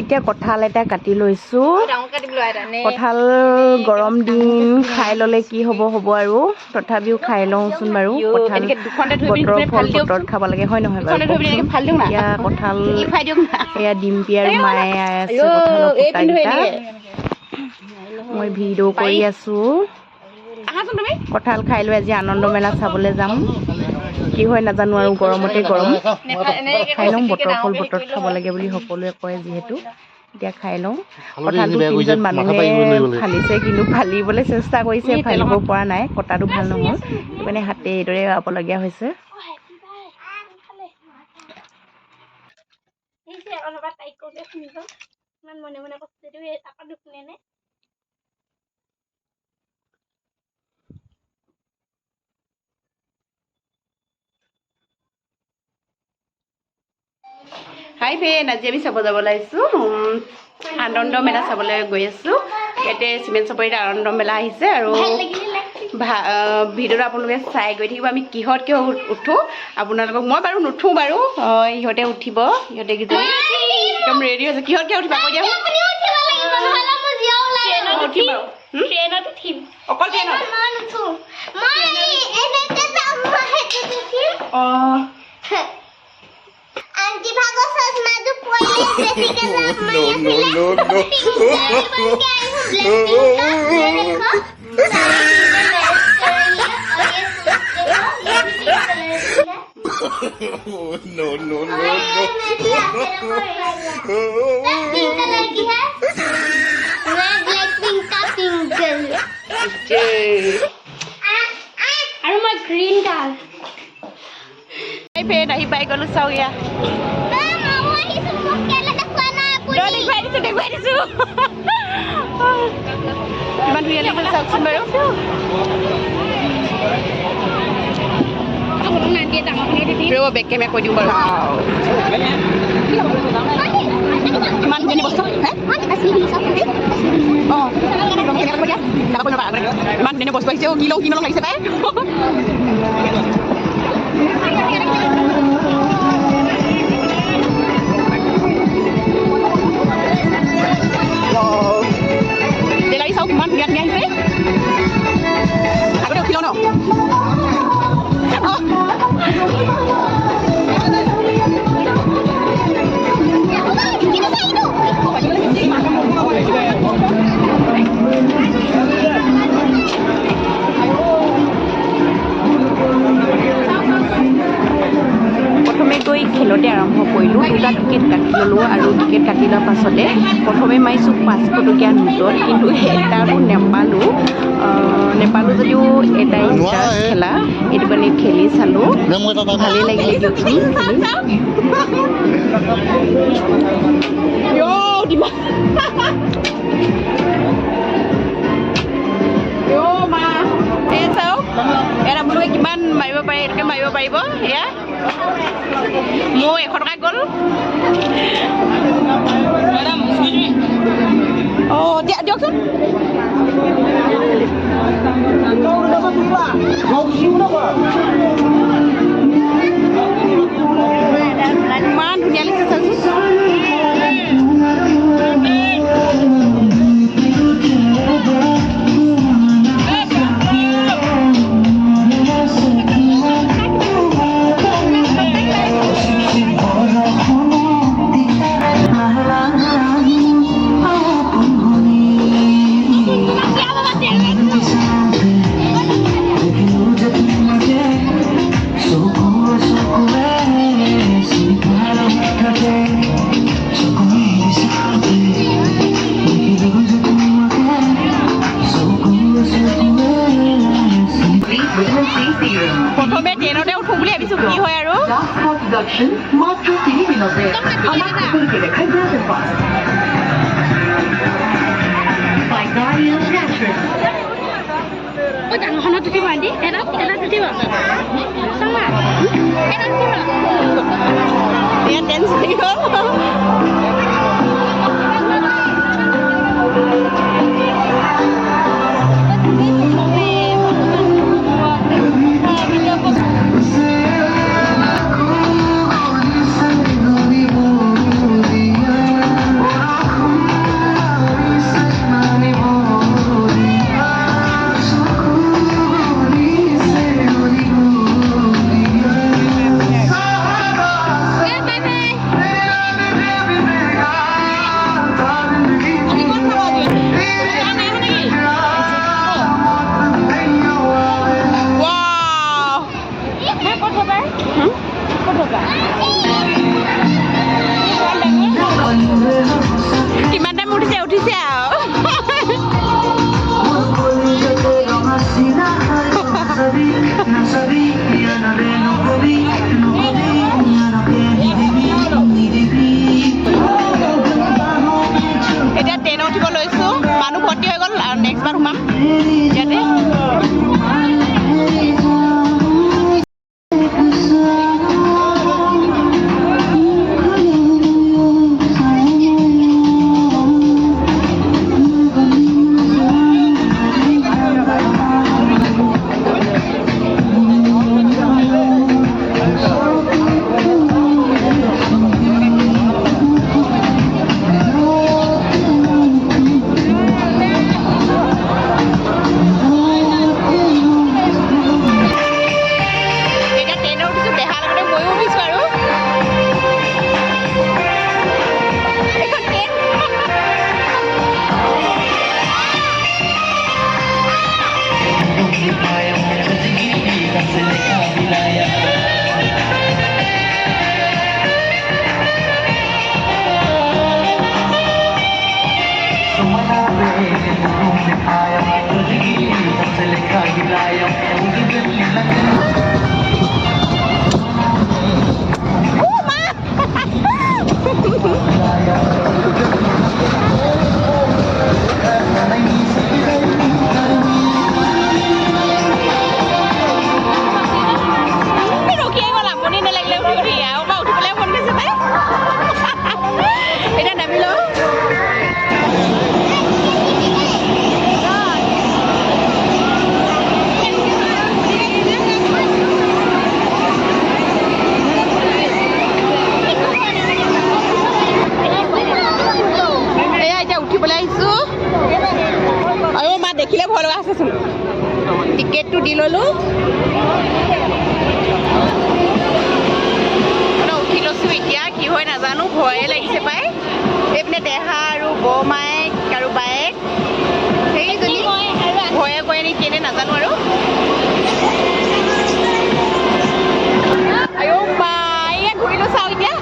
এতিয়া কঁঠাল এটা কাটি লৈছো কঁঠাল গৰম দিন খাই ললে কি হ'ব আৰু তথাপিও খাই লওঁচোন বাৰু কঁঠাল বতৰৰ ফল বতৰত খাব লাগে হয় নহয় বাৰু এতিয়া কঁঠাল এয়া ডিম্পি আৰু মায়ে আছে কঁঠালৰ ফুটাকেইটা মই ভিডিঅ' কৰি আছো কঁঠাল খাই লৈ আজি আনন্দ মেলা চাবলৈ যাম কি হয় নাজানো আৰু গৰমতে গৰম খাই লওঁ বতৰৰ ফল বতৰত খাব লাগে বুলি সকলোৱে কয় যিহেতু এতিয়া খাই লওঁ কঁঠালটো তিনিজন মানুহে ফালিছে কিন্তু ফালিবলৈ চেষ্টা কৰিছে ফালিব পৰা নাই কটাটো ভাল নহ'ল সেইটো কাৰণে হাতে এইদৰে আবলগীয়া হৈছে হাই ফ্ৰেণ্ড আজি আমি চাব যাব লাগিছোঁ আনন্দ মেলা চাবলৈ গৈ আছোঁ ইয়াতে চিমেণ্ট চাপৰিত আনন্দ মেলা আহিছে আৰু ভিডিঅ'টো আপোনালোকে চাই গৈ থাকিব আমি কিহত উঠোঁ আপোনালোকক মই বাৰু নুঠোঁ বাৰু ইহঁতে উঠিব ইহঁতে কিজনী একদম ৰেডি হৈছে কিহত উঠিব কৈ দিয়া অকল ট্ৰেইনত অঁ Anti bagus semadu polis jadi kelap no. lagi है Blackpink का single আৰু মই green car হাই ফ্ৰেণ্ড আহি পাই গ'লো চাওঁ ইয়া দেখুৱাই দিছোঁ ইমান ধুনীয়া লাগিছে চাওকচোন বাৰু ৰ'ব বেক কেমেৰা কৈ দিওঁ বাৰু ইমান ধুনীয়া বস্তু অঁ ইমান ধুনীয়া বস্তু আহিছে কি লওঁ লাগিছে তাই দেলাৰী চাওক ইমান ধুনীয়া আহিছে আগতে উঠি লওঁ ন প্ৰথমে গৈ খেলতে আৰম্ভ কৰিলোঁ দুটা টিকেট কাটি ল'লোঁ আৰু টিকেট কাটি লোৱাৰ পাছতে প্ৰথমে মাৰিছোঁ 500 টকীয়া নোটত কিন্তু এটাটো নেপালোঁ যদিও এটা ইণ্টাৰেষ্ট খেলা সেইটো কাৰণে খেলি চালোঁ ভালেই লাগিলে দিয়কচোন চাওক ইয়াত আপোনালোকে কিমান মাৰিব পাৰে এইটোকে মাৰিব পাৰিব এয়া মোৰ 100 টকা গ'ল অঁ দিয়কচোন ইমান ধুনীয়া লাগিছে চাওকচোন প্ৰথমে ট্ৰেইনতে উঠো বুলি ভাবিছোঁ কি হয় আৰু ডাঙৰখনত উঠিব আন্টি এটাত উঠিব ไม่รู้เคียงว่าหลังวันนี้ในเร็วๆทีเดียวเบาถูกแล้ววันนี้ใช่ไหมไอ้นั่นน่ะไม่รู้দেখিলে ভয় লগা আছেচোন টিকেটটো দি ললোঁ উঠি লৈছোঁ এতিয়া কি হয় নাজানো ভয়ে লাগিছে পাই এইপিনে দেহা আৰু বৌমায়েক আৰু বায়েক সেইজনী ভয়ে কয় নেকি কেনে নাজানো আৰু আইও মাই ঘূৰিলোঁ চাওঁ এতিয়া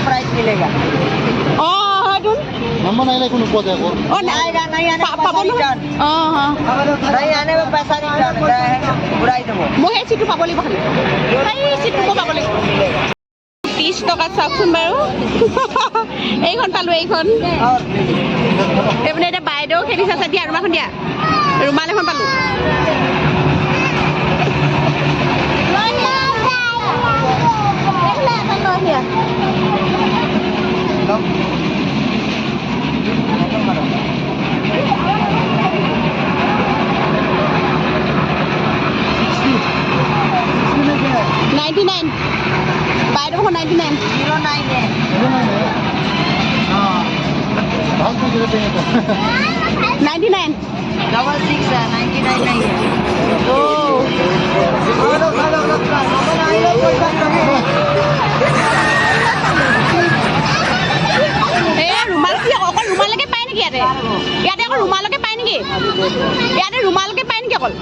प्राइस मिलेगा হয় তোন नंबर नहीं लेकिन ऊपर देखो आएगा नहीं आने में পাব पैसा নহয় रिटर्न नहीं आने में पैसा रिटर्न उड़ाई देबो মই সেই চিটটো পাব লাগিব খালি এই চিটটো পাব লাগিব 30 টকা চাওকচোন বাৰু এইখন পালো এইখন और এইপিনে এতিয়া বাইদেউ খেলিছে আছে দিয়া ৰুমাখন দিয়া ৰুমাল এখন পালো বাইদেউ 99 जीरो नाइन है भाग तो गिरते हैं तो 99 डबल 6 है 99 नहीं है ओ ৰুমাল কি অকল ৰুমালকে পায় নেকি ইয়াতে অকল ৰুমালকে পায় নেকি ইয়াতে ৰুমালকে পায় নেকি অকল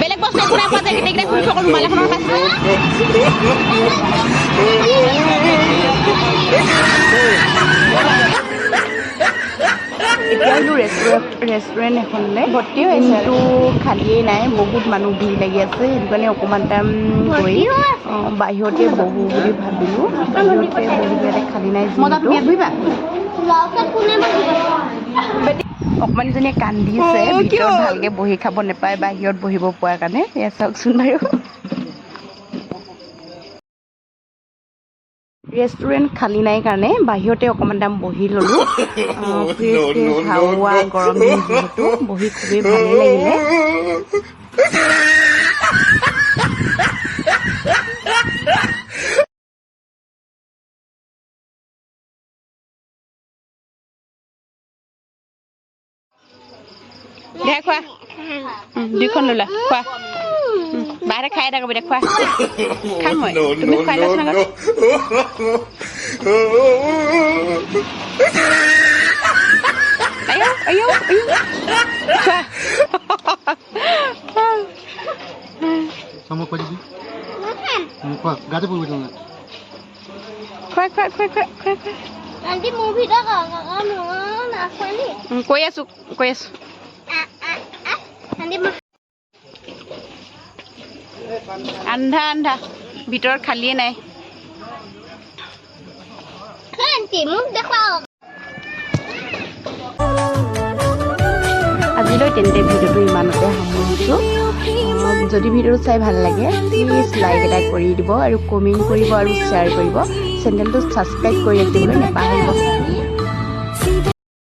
বেলেগ বস্তু একো নাই পোৱা যায় কেতিয়া শুনিছোঁ অকল ৰুমাল এখনৰ পাইছে এতিয়া বোলো ৰেষ্টুৰেণ্ট এখনলৈ ভৰ্তি হৈছে কিন্তু খালিয়েই নাই বহুত মানুহ ভিৰ লাগি আছে সেইটো কাৰণে অকণমান টাইম গৈ বাহিৰতে বহো বুলি ভাবিলোঁ বাহিৰতে বহি পেলাই খালী নাই অকণমানজনীয়ে কান্দিছে ভিতৰত ভালকৈ বহি খাব নাপায় বাহিৰত বহিব পোৱাৰ কাৰণে এয়া চাওকচোন বাৰু ৰেষ্টুৰেণ্ট খালী নাই কাৰণে বাহিৰতে অকণমান টাইম বহি ল'লোঁ ফ্ৰেছ হাৱা গৰম দিন যিহেতু বহি খুবেই ভালেই লাগিলে দে খোৱা দুইখন ল'লা খোৱা বাহিৰে খাই থাকো দে খোৱা খাম মই তুমি খুৱাই লৈছা নহয় আয়ো খোৱা sama pagi apa gade pun betul খোৱা Nanti movie dah kakak apa ni? কৈ আছো Nanti আন্ধা ভিতৰত খালিয়ে নাই nanti move dah kau. আজিলৈ তেন্তে ভিডিঅ'টো ইমানতে সামৰিছোঁ যদি ভিডিঅ'টো চাই ভাল লাগে প্লিজ লাইক এটা কৰি দিব আৰু কমেণ্ট কৰিব আৰু শ্বেয়াৰ কৰিব চেনেলটো ছাবস্ক্ৰাইব কৰি ৰাখিবলৈ নাপাহৰিব